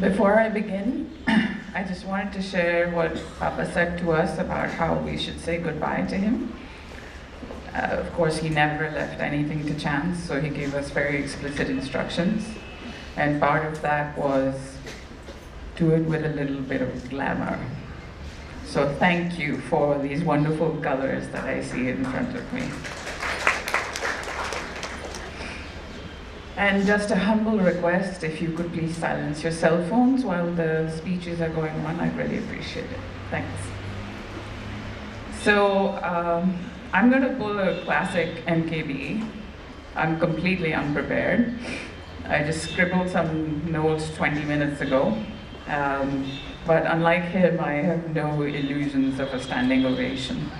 Before I begin, I just wanted to share what Papa said to us about how we should say goodbye to him. Of course, he never left anything to chance, so he gave us very explicit instructions. And part of that was do it with a little bit of glamour. So thank you for these wonderful colors that I see in front of me. And just a humble request, if you could please silence your cell phones while the speeches are going on, I'd really appreciate it. Thanks. So I'm going to pull a classic MKB. I'm completely unprepared. I just scribbled some notes 20 minutes ago. But unlike him, I have no illusions of a standing ovation.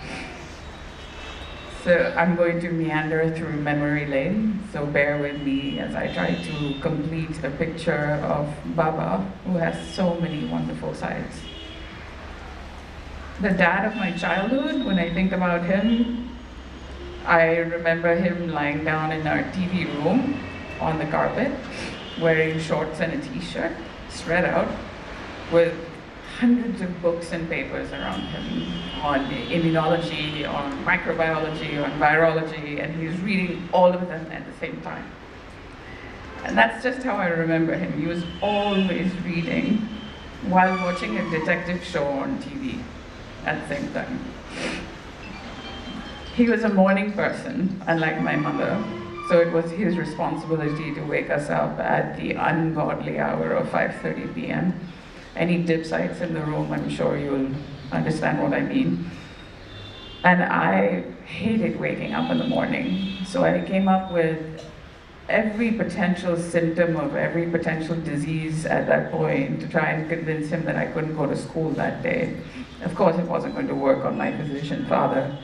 So I'm going to meander through memory lane, so bear with me as I try to complete a picture of Baba, who has so many wonderful sides. The dad of my childhood, when I think about him, I remember him lying down in our TV room on the carpet, wearing shorts and a t-shirt, spread out, with hundreds of books and papers around him on immunology, on microbiology, on virology, and he's reading all of them at the same time. And that's just how I remember him. He was always reading while watching a detective show on TV at the same time. He was a morning person, unlike my mother, so it was his responsibility to wake us up at the ungodly hour of 5:30 p.m. Any dipsites in the room, I'm sure you'll understand what I mean. And I hated waking up in the morning, so I came up with every potential symptom of every potential disease at that point to try and convince him that I couldn't go to school that day. Of course, it wasn't going to work on my physician father,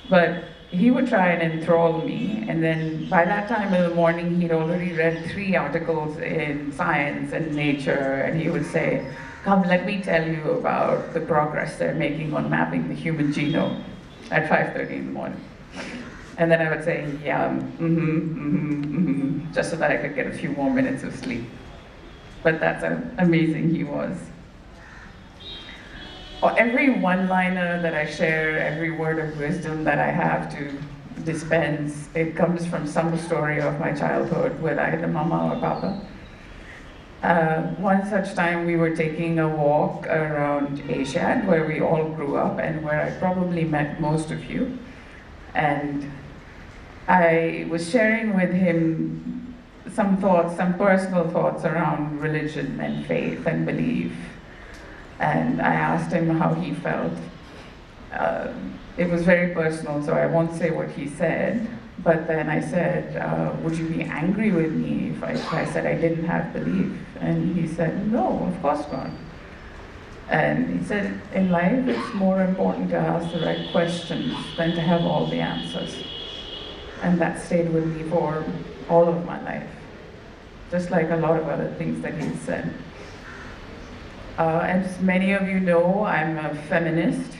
but he would try and enthrall me, and then by that time in the morning, he'd already read 3 articles in Science and Nature, and he would say, "Come, let me tell you about the progress they're making on mapping the human genome," at 5:30 in the morning. And then I would say, yeah, just so that I could get a few more minutes of sleep. But that's how amazing he was. Every one-liner that I share, every word of wisdom that I have to dispense, it comes from some story of my childhood with either Mama or Papa. One such time we were taking a walk around Asiad, where we all grew up and where I probably met most of you. And I was sharing with him some thoughts, some personal thoughts around religion and faith and belief. And I asked him how he felt. It was very personal, so I won't say what he said. But then I said, would you be angry with me if I said I didn't have belief? And he said, no, of course not. And he said, in life, it's more important to ask the right questions than to have all the answers. And that stayed with me for all of my life, just like a lot of other things that he said. As many of you know, I'm a feminist,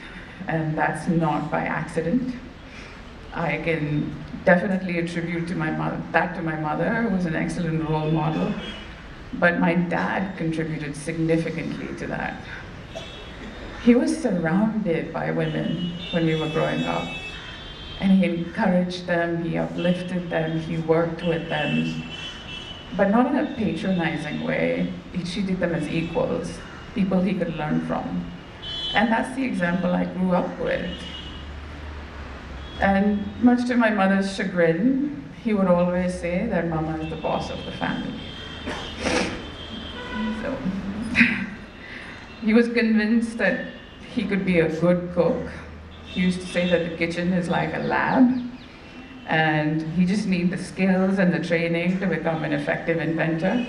and that's not by accident. I can definitely attribute that to my mother, who was an excellent role model, but my dad contributed significantly to that. He was surrounded by women when we were growing up, and he encouraged them, he uplifted them, he worked with them, but not in a patronizing way. He treated them as equals, people he could learn from. And that's the example I grew up with. And much to my mother's chagrin, he would always say that Mama is the boss of the family. So, he was convinced that he could be a good cook. He used to say that the kitchen is like a lab, and he just needs the skills and the training to become an effective inventor.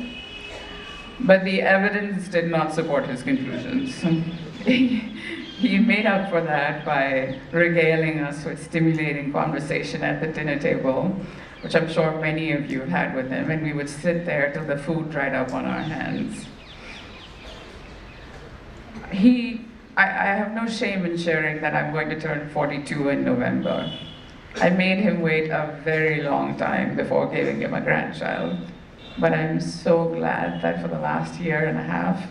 But the evidence did not support his conclusions. He made up for that by regaling us with stimulating conversation at the dinner table, which I'm sure many of you have had with him, and we would sit there till the food dried up on our hands. I have no shame in sharing that I'm going to turn 42 in November. I made him wait a very long time before giving him a grandchild. But I'm so glad that for the last year and a half,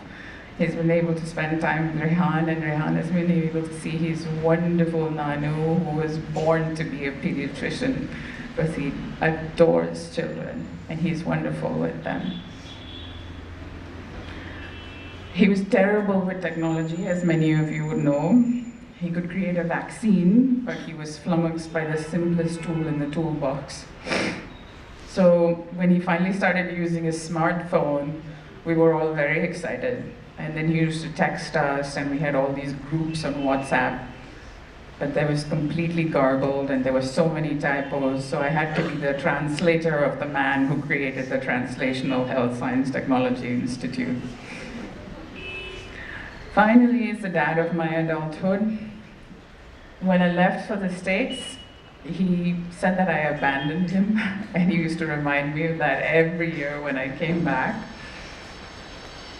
he's been able to spend time with Rehan, and Rehan has been able to see his wonderful Nanu, who was born to be a pediatrician, because he adores children, and he's wonderful with them. He was terrible with technology, as many of you would know. He could create a vaccine, but he was flummoxed by the simplest tool in the toolbox. So when he finally started using his smartphone, we were all very excited. And then he used to text us, and we had all these groups on WhatsApp. But they was completely garbled, and there were so many typos, so I had to be the translator of the man who created the Translational Health Science Technology Institute. Finally, as the dad of my adulthood, when I left for the States, he said that I abandoned him, and he used to remind me of that every year when I came back.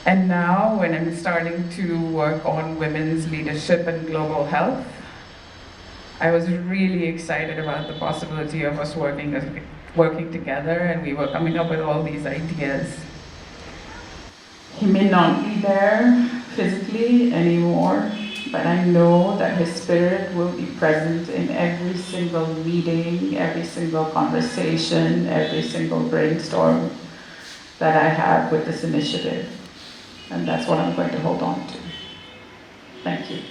And now, when I'm starting to work on women's leadership and global health, I was really excited about the possibility of us working together, and we were coming up with all these ideas. He may not be there physically anymore, but I know that his spirit will be present in every single meeting, every single conversation, every single brainstorm that I have with this initiative. And that's what I'm going to hold on to. Thank you.